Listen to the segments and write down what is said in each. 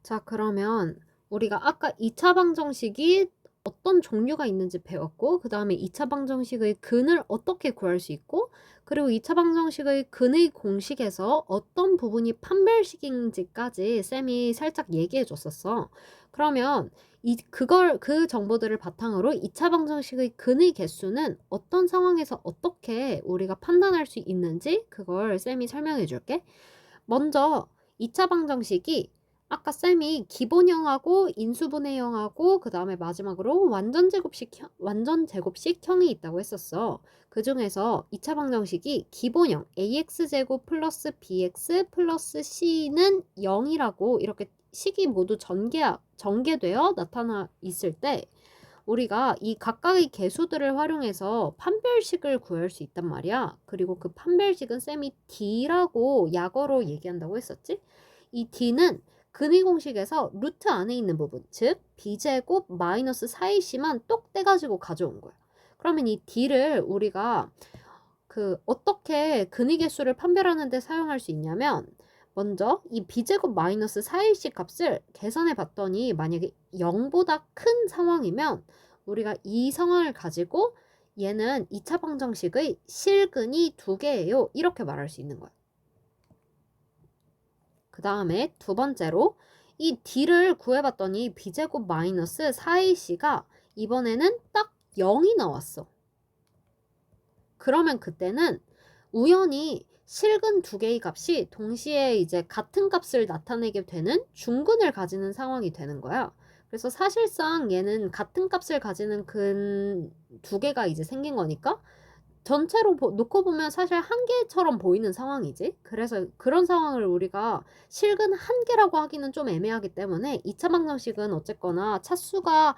자, 그러면 우리가 아까 2차 방정식이 어떤 종류가 있는지 배웠고, 그 다음에 2차 방정식의 근을 어떻게 구할 수 있고, 그리고 2차 방정식의 근의 공식에서 어떤 부분이 판별식인지까지 쌤이 살짝 얘기해 줬었어. 그러면 그 정보들을 바탕으로 2차 방정식의 근의 개수는 어떤 상황에서 어떻게 우리가 판단할 수 있는지 그걸 쌤이 설명해 줄게. 먼저 2차 방정식이 아까 쌤이 기본형하고 인수분해형하고 그 다음에 마지막으로 완전 제곱식형이 있다고 했었어. 그 중에서 2차 방정식이 기본형 ax제곱 플러스 bx 플러스 c는 0이라고 이렇게 식이 모두 전개되어 나타나 있을 때 우리가 이 각각의 개수들을 활용해서 판별식을 구할 수 있단 말이야. 그리고 그 판별식은 쌤이 D라고 약어로 얘기한다고 했었지? 이 D는 근의 공식에서 루트 안에 있는 부분, 즉 B제곱 마이너스 4AC만 똑 떼가지고 가져온 거야. 그러면 이 D를 우리가 어떻게 근의 개수를 판별하는 데 사용할 수 있냐면 먼저 이 b제곱 마이너스 4ac 값을 계산해 봤더니 만약에 0보다 큰 상황이면 우리가 이 상황을 가지고 얘는 2차 방정식의 실근이 2개예요. 이렇게 말할 수 있는 거야. 그 다음에 두 번째로 이 d를 구해봤더니 b제곱 마이너스 4ac가 이번에는 딱 0이 나왔어. 그러면 그때는 우연히 실근 두 개의 값이 동시에 이제 같은 값을 나타내게 되는 중근을 가지는 상황이 되는 거야. 그래서 사실상 얘는 같은 값을 가지는 근 두 개가 이제 생긴 거니까 전체로 놓고 보면 사실 한 개처럼 보이는 상황이지. 그래서 그런 상황을 우리가 실근 한 개라고 하기는 좀 애매하기 때문에 2차 방정식은 어쨌거나 차수가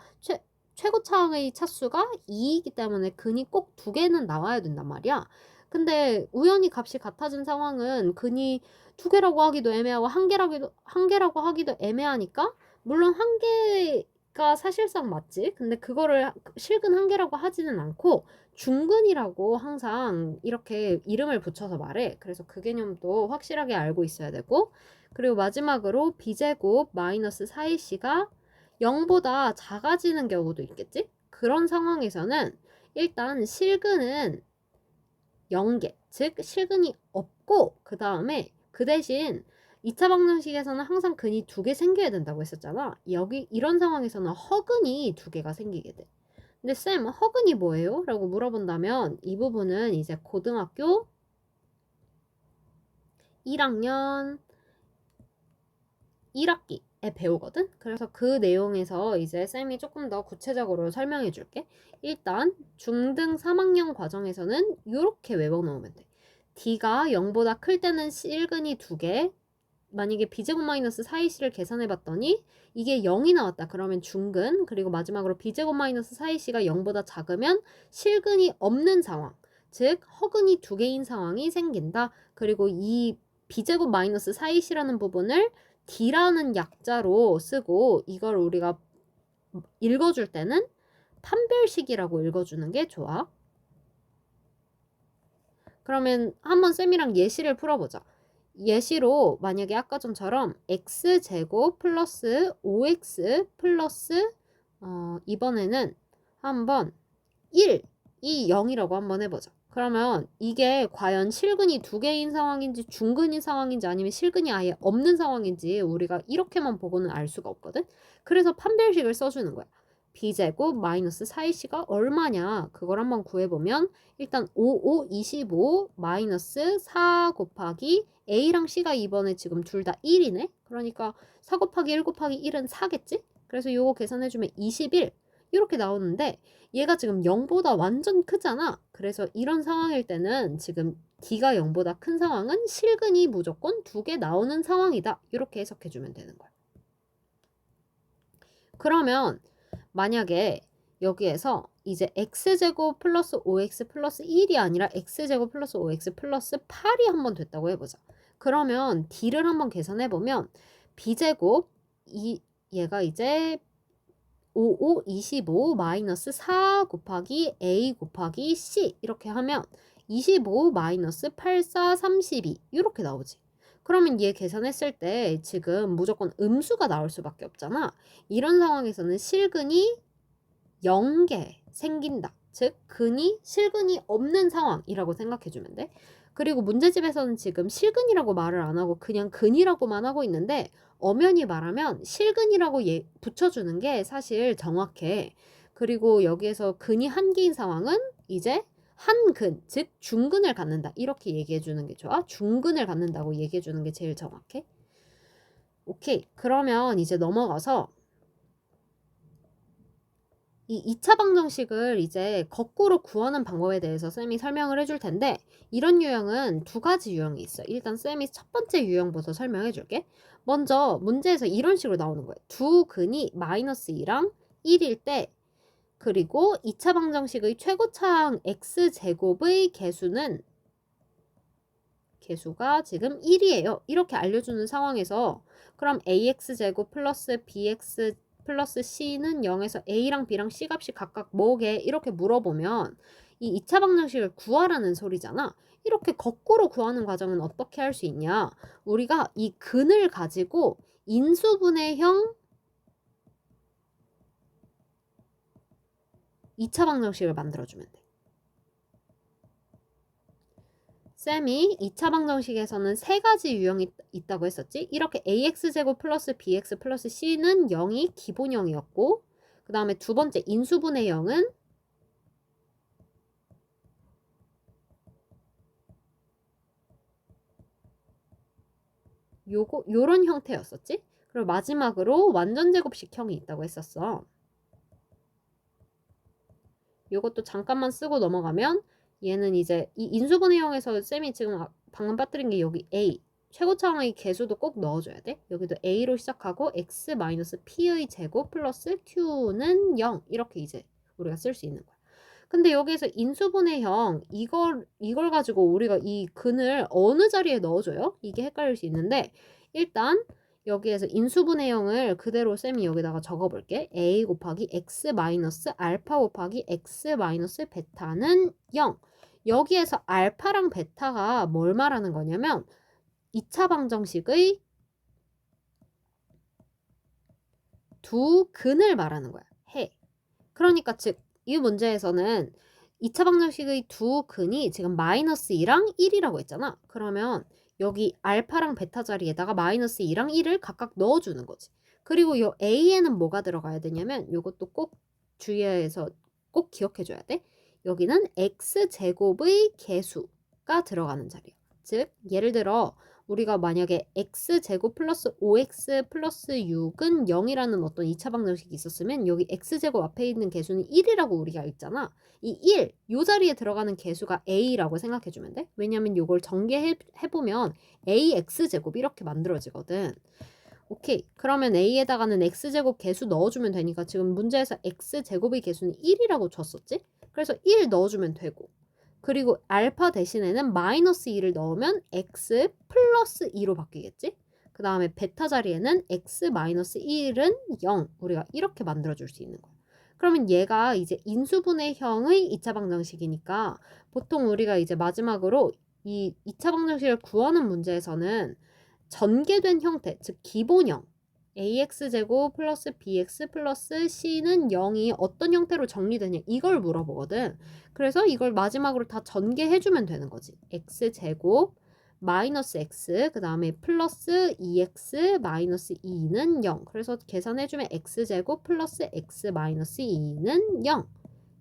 최고차항의 차수가 2이기 때문에 근이 꼭 두 개는 나와야 된단 말이야. 근데 우연히 값이 같아진 상황은 근이 두 개라고 하기도 애매하고 한 개라고 하기도 애매하니까 물론 한 개가 사실상 맞지. 근데 그거를 실근 한 개라고 하지는 않고 중근이라고 항상 이렇게 이름을 붙여서 말해. 그래서 그 개념도 확실하게 알고 있어야 되고 그리고 마지막으로 b제곱 마이너스 4ac가 0보다 작아지는 경우도 있겠지? 그런 상황에서는 일단 실근은 0개, 즉 실근이 없고 그 다음에 그 대신 2차 방정식에서는 항상 근이 2개 생겨야 된다고 했었잖아. 여기 이런 상황에서는 허근이 2개가 생기게 돼. 근데 쌤, 허근이 뭐예요? 라고 물어본다면 이 부분은 이제 고등학교 1학년 1학기에 배우거든? 그래서 그 내용에서 이제 쌤이 조금 더 구체적으로 설명해 줄게. 일단 중등 3학년 과정에서는 이렇게 외워 놓으면 돼. D가 0보다 클 때는 실근이 2개, 만약에 b제곱 마이너스 4ac를 계산해 봤더니 이게 0이 나왔다. 그러면 중근, 그리고 마지막으로 b제곱 마이너스 4ac가 0보다 작으면 실근이 없는 상황, 즉 허근이 2개인 상황이 생긴다. 그리고 이 b제곱 마이너스 4ac라는 부분을 d라는 약자로 쓰고 이걸 우리가 읽어줄 때는 판별식이라고 읽어주는 게 좋아. 그러면 한번 쌤이랑 예시를 풀어보자. 예시로 만약에 아까 전처럼 x제곱 플러스 5x 플러스 이번에는 한번 1이 0이라고 한번 해보자. 그러면 이게 과연 실근이 2개인 상황인지 중근인 상황인지 아니면 실근이 아예 없는 상황인지 우리가 이렇게만 보고는 알 수가 없거든. 그래서 판별식을 써주는 거야. b제곱 마이너스 4ac가 얼마냐 그걸 한번 구해보면 일단 5, 5, 25 마이너스 4 곱하기 a랑 c가 이번에 지금 둘 다 1이네. 그러니까 4 곱하기 1 곱하기 1은 4겠지? 그래서 요거 계산해주면 21 이렇게 나오는데 얘가 지금 0보다 완전 크잖아. 그래서 이런 상황일 때는 지금 D가 0보다 큰 상황은 실근이 무조건 2개 나오는 상황이다. 이렇게 해석해주면 되는 거야. 그러면 만약에 여기에서 이제 x제곱 플러스 5x 플러스 1이 아니라 x제곱 플러스 5x 플러스 8이 한번 됐다고 해보자. 그러면 D를 한번 계산해보면 b제곱 얘가 이제 5, 5, 25 마이너스 4 곱하기 a 곱하기 c 이렇게 하면 25 마이너스 8, 4, 32 이렇게 나오지. 그러면 얘 계산했을 때 지금 무조건 음수가 나올 수밖에 없잖아. 이런 상황에서는 실근이 0개 생긴다. 즉 근이 실근이 없는 상황이라고 생각해주면 돼. 그리고 문제집에서는 지금 실근이라고 말을 안 하고 그냥 근이라고만 하고 있는데 엄연히 말하면 실근이라고 붙여주는 게 사실 정확해. 그리고 여기에서 근이 한 개인 상황은 이제 한근, 즉 중근을 갖는다. 이렇게 얘기해주는 게 좋아. 중근을 갖는다고 얘기해주는 게 제일 정확해. 오케이. 그러면 이제 넘어가서 이 2차 방정식을 이제 거꾸로 구하는 방법에 대해서 쌤이 설명을 해줄 텐데 이런 유형은 두 가지 유형이 있어. 일단 쌤이 첫 번째 유형부터 설명해 줄게. 먼저 문제에서 이런 식으로 나오는 거예요. 두 근이 마이너스 2랑 1일 때 그리고 2차 방정식의 최고차항 x제곱의 개수가 지금 1이에요. 이렇게 알려주는 상황에서 그럼 ax제곱 플러스 bx 플러스 c는 0에서 a랑 b랑 c 값이 각각 뭐게? 이렇게 물어보면 이 2차 방정식을 구하라는 소리잖아. 이렇게 거꾸로 구하는 과정은 어떻게 할 수 있냐? 우리가 이 근을 가지고 인수분해형 2차 방정식을 만들어주면 돼. 쌤이 2차 방정식에서는 세 가지 유형이 있다고 했었지. 이렇게 ax제곱 플러스 bx 플러스 c는 0이 기본형이었고 그 다음에 두 번째 인수분해 형은 요런 형태였었지. 그리고 마지막으로 완전제곱식형이 있다고 했었어. 요것도 잠깐만 쓰고 넘어가면 얘는 이제 이 인수분해형에서 쌤이 지금 방금 빠뜨린 게 여기 a 최고차항의 개수도 꼭 넣어줘야 돼. 여기도 a로 시작하고 x-p의 제곱 플러스 q는 0 이렇게 이제 우리가 쓸 수 있는 거야. 근데 여기에서 인수분해형 이걸 가지고 우리가 이 근을 어느 자리에 넣어줘요? 이게 헷갈릴 수 있는데 일단 여기에서 인수분해형을 그대로 쌤이 여기다가 적어볼게. a 곱하기 x 마이너스 알파 곱하기 x 마이너스 베타는 0. 여기에서 알파랑 베타가 뭘 말하는 거냐면 2차 방정식의 두 근을 말하는 거야. 해. 그러니까 즉 이 문제에서는 2차 방정식의 두 근이 지금 마이너스 2랑 1이라고 했잖아. 그러면 여기 알파랑 베타 자리에다가 마이너스 2랑 1을 각각 넣어주는 거지. 그리고 이 a에는 뭐가 들어가야 되냐면 이것도 꼭 주의해서 꼭 기억해줘야 돼. 여기는 x제곱의 개수가 들어가는 자리야. 즉 예를 들어 우리가 만약에 x제곱 플러스 5x 플러스 6은 0이라는 어떤 2차 방정식이 있었으면 여기 x제곱 앞에 있는 개수는 1이라고 우리가 읽잖아. 이 1, 요 자리에 들어가는 개수가 a라고 생각해주면 돼. 왜냐면 요걸 전개해보면 ax제곱 이렇게 만들어지거든. 오케이. 그러면 a에다가는 x제곱 개수 넣어주면 되니까 지금 문제에서 x제곱의 개수는 1이라고 줬었지? 그래서 1 넣어주면 되고 그리고 알파 대신에는 마이너스 2를 넣으면 x 플러스 2로 바뀌겠지? 그 다음에 베타 자리에는 x 마이너스 1은 0. 우리가 이렇게 만들어줄 수 있는 거야. 그러면 얘가 이제 인수분해형의 2차 방정식이니까 보통 우리가 이제 마지막으로 이 2차 방정식을 구하는 문제에서는 전개된 형태, 즉 기본형 ax제곱 플러스 bx 플러스 c는 0이 어떤 형태로 정리되냐 이걸 물어보거든. 그래서 이걸 마지막으로 다 전개해주면 되는 거지. x제곱 마이너스 x 그 다음에 플러스 2x 마이너스 2는 0. 그래서 계산해주면 x제곱 플러스 x 마이너스 2는 0.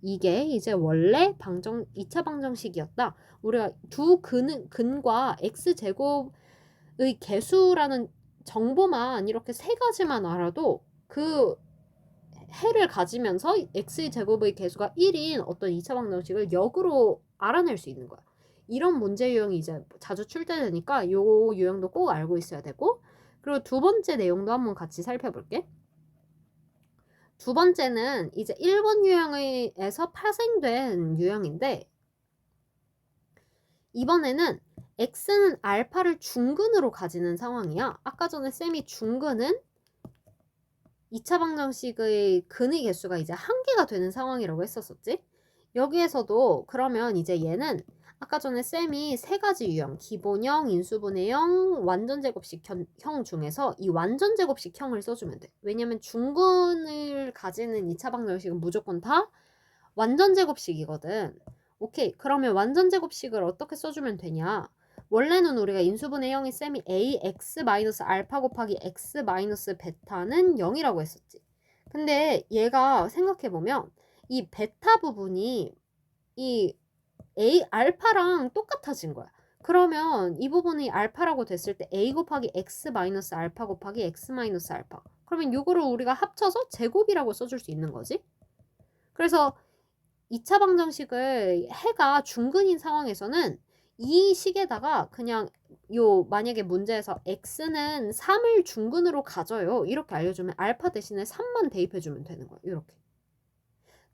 이게 이제 원래 2차 방정식이었다. 우리가 두 근과 x제곱의 개수라는 정보만 이렇게 세 가지만 알아도 그 해를 가지면서 x제곱의 개수가 1인 어떤 2차 방정식을 역으로 알아낼 수 있는 거야. 이런 문제 유형이 이제 자주 출제되니까 요 유형도 꼭 알고 있어야 되고 그리고 두 번째 내용도 한번 같이 살펴볼게. 두 번째는 이제 1번 유형에서 파생된 유형인데 이번에는 x는 알파를 중근으로 가지는 상황이야. 아까 전에 쌤이 중근은 2차 방정식의 근의 개수가 이제 한 개가 되는 상황이라고 했었었지. 여기에서도 그러면 이제 얘는 아까 전에 쌤이 세 가지 유형, 기본형, 인수분해형, 완전제곱식 형 중에서 이 완전제곱식 형을 써주면 돼. 왜냐면 중근을 가지는 2차 방정식은 무조건 다 완전제곱식이거든. 오케이. 그러면 완전제곱식을 어떻게 써주면 되냐? 원래는 우리가 인수분해형이 쌤이 ax 마이너스 알파 곱하기 x 마이너스 베타는 0이라고 했었지. 근데 얘가 생각해보면 이 베타 부분이 이 a 알파랑 똑같아진 거야. 그러면 이 부분이 알파라고 됐을 때 a 곱하기 x 마이너스 알파 곱하기 x 마이너스 알파. 그러면 이거를 우리가 합쳐서 제곱이라고 써줄 수 있는 거지. 그래서 2차 방정식을 해가 중근인 상황에서는 이 식에다가 그냥 만약에 문제에서 x는 3을 중근으로 가져요. 이렇게 알려주면 알파 대신에 3만 대입해주면 되는 거야. 이렇게.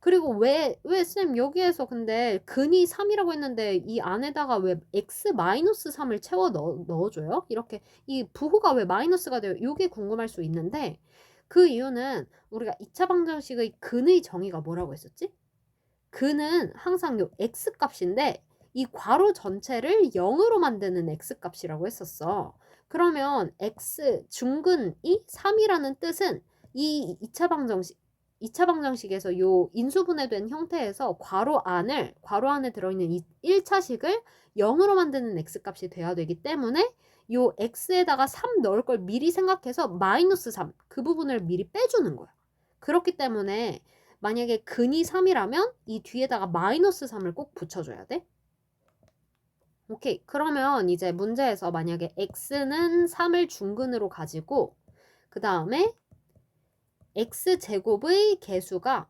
그리고 왜 쌤 여기에서 근데 근이 3이라고 했는데 이 안에다가 왜 x-3을 채워 넣어줘요? 이렇게 이 부호가 왜 마이너스가 돼요? 이게 궁금할 수 있는데 그 이유는 우리가 2차 방정식의 근의 정의가 뭐라고 했었지? 근은 항상 요 x값인데 이 괄호 전체를 0으로 만드는 x값이라고 했었어. 그러면 x 중근이 3이라는 뜻은 이 2차 방정식에서 요 인수분해된 형태에서 괄호 안에 들어있는 이 1차식을 0으로 만드는 x값이 돼야 되기 때문에 요 x에다가 3 넣을 걸 미리 생각해서 마이너스 3 그 부분을 미리 빼주는 거야. 그렇기 때문에 만약에 근이 3이라면 이 뒤에다가 마이너스 3을 꼭 붙여줘야 돼. 오케이. 그러면 이제 문제에서 만약에 x는 3을 중근으로 가지고 그 다음에 x제곱의 개수가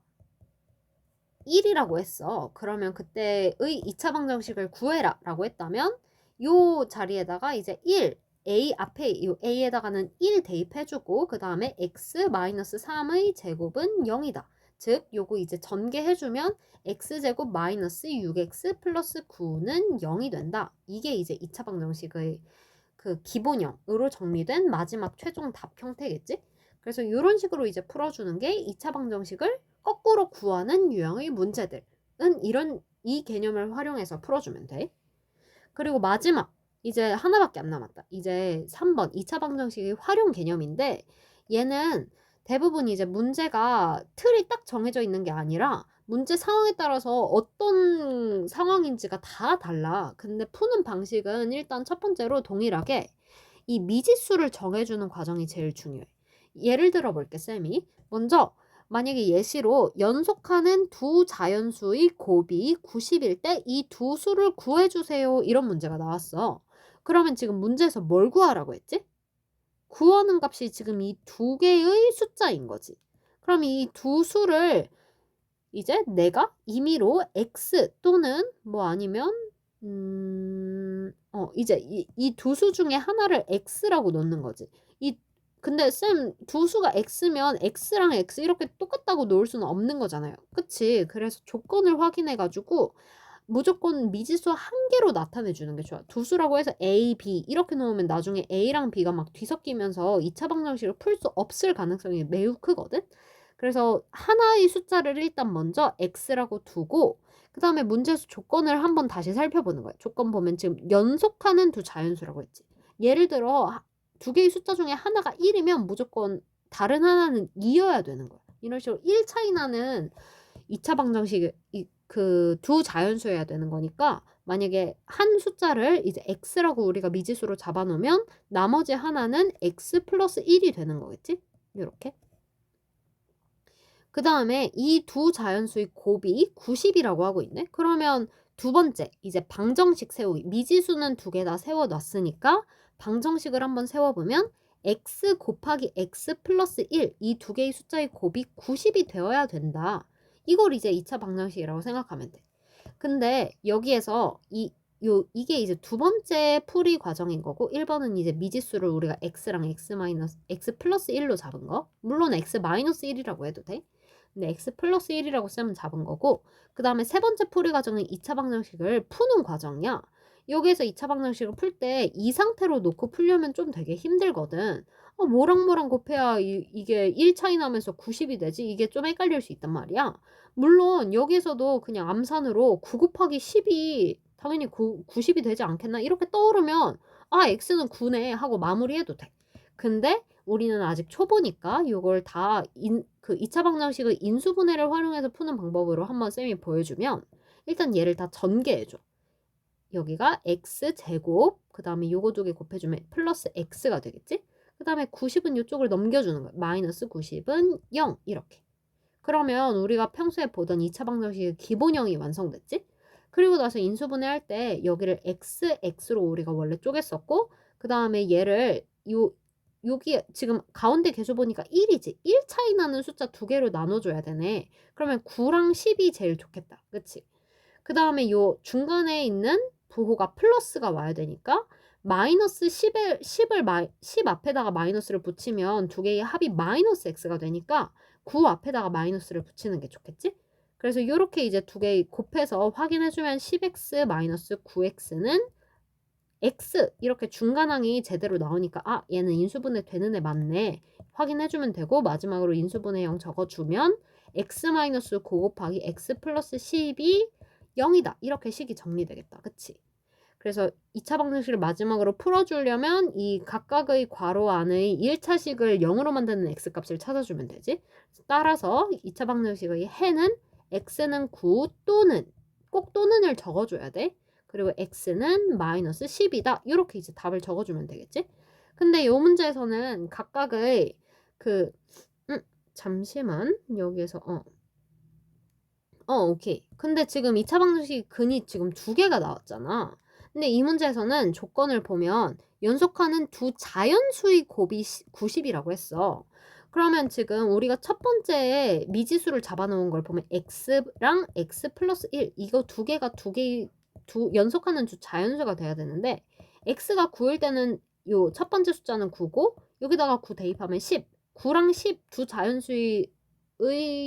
1이라고 했어. 그러면 그때의 2차 방정식을 구해라 라고 했다면 요 자리에다가 이제 1 a 앞에 요 a에다가는 1 대입해주고 그 다음에 x-3의 제곱은 0이다. 즉 요거 이제 전개해주면 x제곱 마이너스 6x 플러스 9는 0이 된다. 이게 이제 2차 방정식의 그 기본형으로 정리된 마지막 최종 답 형태겠지? 그래서 이런 식으로 이제 풀어주는 게 2차 방정식을 거꾸로 구하는 유형의 문제들은 이 개념을 활용해서 풀어주면 돼. 그리고 마지막 이제 하나밖에 안 남았다. 이제 3번 2차 방정식의 활용 개념인데 얘는 대부분 이제 문제가 틀이 딱 정해져 있는 게 아니라 문제 상황에 따라서 어떤 상황인지가 다 달라. 근데 푸는 방식은 일단 첫 번째로 동일하게 이 미지수를 정해주는 과정이 제일 중요해. 예를 들어 볼게, 쌤이. 먼저 만약에 예시로 연속하는 두 자연수의 곱이 90일 때 이 두 수를 구해주세요. 이런 문제가 나왔어. 그러면 지금 문제에서 뭘 구하라고 했지? 구하는 값이 지금 이 두 개의 숫자인 거지. 그럼 이 두 수를 이제 내가 임의로 x 또는 뭐 아니면 이제 이 두 수 중에 하나를 x라고 넣는 거지. 근데 쌤 두 수가 x면 x랑 x 이렇게 똑같다고 놓을 수는 없는 거잖아요. 그치? 그래서 조건을 확인해 가지고 무조건 미지수 한 개로 나타내 주는 게 좋아. 두 수라고 해서 a, b 이렇게 놓으면 나중에 a랑 b가 막 뒤섞이면서 2차 방정식을 풀 수 없을 가능성이 매우 크거든. 그래서 하나의 숫자를 일단 먼저 x라고 두고 그 다음에 문제에서 조건을 한번 다시 살펴보는 거야. 조건 보면 지금 연속하는 두 자연수라고 했지. 예를 들어 두 개의 숫자 중에 하나가 1이면 무조건 다른 하나는 2여야 되는 거야. 이런 식으로 1 차이 나는 2차 방정식 그 두 자연수여야 되는 거니까 만약에 한 숫자를 이제 x라고 우리가 미지수로 잡아놓으면 나머지 하나는 x 플러스 1이 되는 거겠지? 이렇게. 그 다음에 이 두 자연수의 곱이 90이라고 하고 있네. 그러면 두 번째 이제 방정식 세우기. 미지수는 두 개 다 세워놨으니까 방정식을 한번 세워보면 x 곱하기 x 플러스 1 이 두 개의 숫자의 곱이 90이 되어야 된다. 이걸 이제 2차 방정식이라고 생각하면 돼. 근데 여기에서 이게 이제 두 번째 풀이 과정인 거고 1번은 이제 미지수를 우리가 x랑 x 플러스 1로 잡은 거. 물론 x 마이너스 1이라고 해도 돼. 근데 x 플러스 1이라고 쓰면 잡은 거고 그 다음에 세 번째 풀이 과정은 2차 방정식을 푸는 과정이야. 여기에서 2차 방정식을 풀 때 이 상태로 놓고 풀려면 좀 되게 힘들거든. 뭐랑 곱해야 이게 1 차이 나면서 90이 되지? 이게 좀 헷갈릴 수 있단 말이야. 물론 여기서도 그냥 암산으로 9 곱하기 10이 당연히 90이 되지 않겠나? 이렇게 떠오르면 아 x는 9네 하고 마무리해도 돼. 근데 우리는 아직 초보니까 요걸 다 그 2차 방정식의 인수분해를 활용해서 푸는 방법으로 한번 쌤이 보여주면 일단 얘를 다 전개해줘. 여기가 x제곱 그 다음에 요거 두 개 곱해주면 플러스 x가 되겠지? 그 다음에 90은 이쪽을 넘겨주는 거야. 마이너스 90은 0 이렇게. 그러면 우리가 평소에 보던 2차 방정식의 기본형이 완성됐지? 그리고 나서 인수분해할 때 여기를 x로 우리가 원래 쪼갰었고 그 다음에 얘를 여기 지금 가운데 개수 보니까 1이지. 1 차이 나는 숫자 두 개로 나눠줘야 되네. 그러면 9랑 10이 제일 좋겠다. 그치? 그 다음에 요 중간에 있는 부호가 플러스가 와야 되니까 마이너스 10 앞에다가 마이너스를 붙이면 두 개의 합이 마이너스 x가 되니까 9 앞에다가 마이너스를 붙이는 게 좋겠지? 그래서 이렇게 이제 두 개 곱해서 확인해주면 10x 마이너스 9x는 x 이렇게 중간항이 제대로 나오니까 아 얘는 인수분해 되는 애 맞네 확인해주면 되고 마지막으로 인수분해형 적어주면 x 마이너스 9 곱하기 x 플러스 10이 0이다 이렇게 식이 정리되겠다. 그치? 그래서 2차 방정식을 마지막으로 풀어주려면 이 각각의 괄호 안의 1차식을 0으로 만드는 x값을 찾아주면 되지. 따라서 2차 방정식의 해는 x는 9 또는 꼭 또는을 적어줘야 돼. 그리고 x는 마이너스 10이다. 이렇게 이제 답을 적어주면 되겠지. 근데 이 문제에서는 각각의 그 잠시만 여기에서 오케이. 근데 지금 2차 방정식 근이 지금 두 개가 나왔잖아. 근데 이 문제에서는 조건을 보면 연속하는 두 자연수의 곱이 90이라고 했어. 그러면 지금 우리가 첫 번째에 미지수를 잡아놓은 걸 보면 x랑 x 플러스 1 이거 두 개가 연속하는 두 자연수가 돼야 되는데 x가 9일 때는 요 첫 번째 숫자는 9고 여기다가 9 대입하면 10 9랑 10 두 자연수의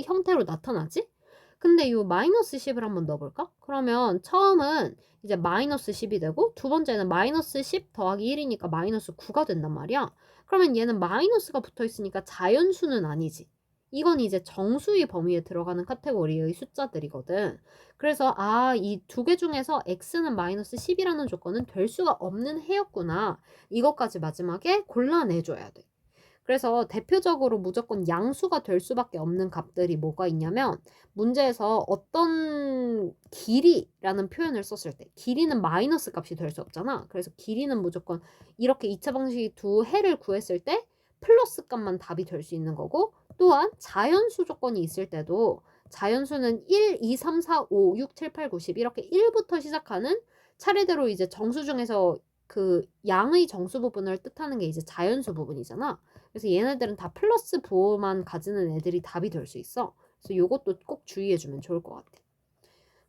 형태로 나타나지? 근데 요 마이너스 10을 한번 넣어볼까? 그러면 처음은 이제 마이너스 10이 되고 두 번째는 마이너스 10 더하기 1이니까 마이너스 9가 된단 말이야. 그러면 얘는 마이너스가 붙어 있으니까 자연수는 아니지. 이건 이제 정수의 범위에 들어가는 카테고리의 숫자들이거든. 그래서 이 두 개 중에서 x는 마이너스 10이라는 조건은 될 수가 없는 해였구나. 이것까지 마지막에 골라내줘야 돼. 그래서 대표적으로 무조건 양수가 될 수밖에 없는 값들이 뭐가 있냐면 문제에서 어떤 길이라는 표현을 썼을 때 길이는 마이너스 값이 될 수 없잖아. 그래서 길이는 무조건 이렇게 2차 방식이 두 해를 구했을 때 플러스 값만 답이 될 수 있는 거고 또한 자연수 조건이 있을 때도 자연수는 1, 2, 3, 4, 5, 6, 7, 8, 9, 10 이렇게 1부터 시작하는 차례대로 이제 정수 중에서 그 양의 정수 부분을 뜻하는 게 이제 자연수 부분이잖아. 그래서 얘네들은 다 플러스 부호만 가지는 애들이 답이 될 수 있어. 그래서 요것도 꼭 주의해주면 좋을 것 같아.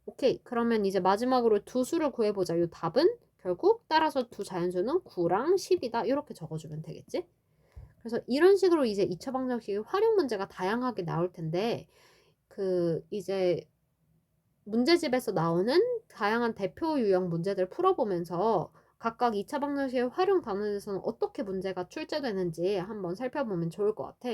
오케이. 그러면 이제 마지막으로 두 수를 구해보자. 요 답은 결국 따라서 두 자연수는 9랑 10이다. 이렇게 적어주면 되겠지? 그래서 이런 식으로 이제 2차 방정식의 활용 문제가 다양하게 나올 텐데 그 이제 문제집에서 나오는 다양한 대표 유형 문제들 풀어보면서 각각 2차 방정식의 활용 단원에서는 어떻게 문제가 출제되는지 한번 살펴보면 좋을 것 같아.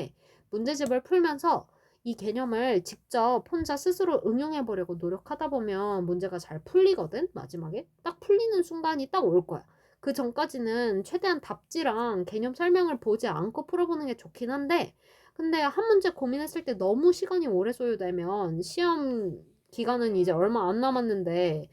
문제집을 풀면서 이 개념을 직접 혼자 스스로 응용해 보려고 노력하다 보면 문제가 잘 풀리거든. 마지막에 딱 풀리는 순간이 딱 올 거야. 그 전까지는 최대한 답지랑 개념 설명을 보지 않고 풀어보는 게 좋긴 한데 근데 한 문제 고민했을 때 너무 시간이 오래 소요되면 시험 기간은 이제 얼마 안 남았는데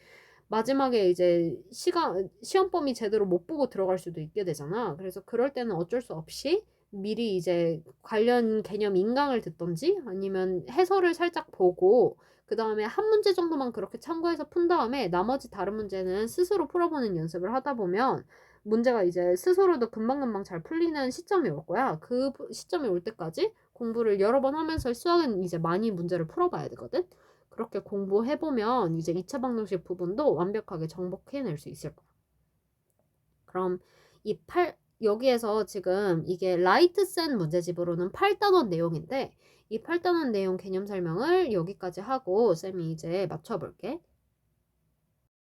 마지막에 이제 시험 범위 제대로 못 보고 들어갈 수도 있게 되잖아. 그래서 그럴 때는 어쩔 수 없이 미리 이제 관련 개념 인강을 듣던지 아니면 해설을 살짝 보고 그 다음에 한 문제 정도만 그렇게 참고해서 푼 다음에 나머지 다른 문제는 스스로 풀어보는 연습을 하다 보면 문제가 이제 스스로도 금방금방 잘 풀리는 시점이 올 거야. 그 시점이 올 때까지 공부를 여러 번 하면서 수학은 이제 많이 문제를 풀어봐야 되거든. 그렇게 공부해보면 이제 2차 방정식 부분도 완벽하게 정복해낼 수 있을 거야. 그럼 여기에서 지금 이게 라이트센 문제집으로는 8단원 내용인데 이 8단원 내용 개념 설명을 여기까지 하고 쌤이 이제 맞춰볼게.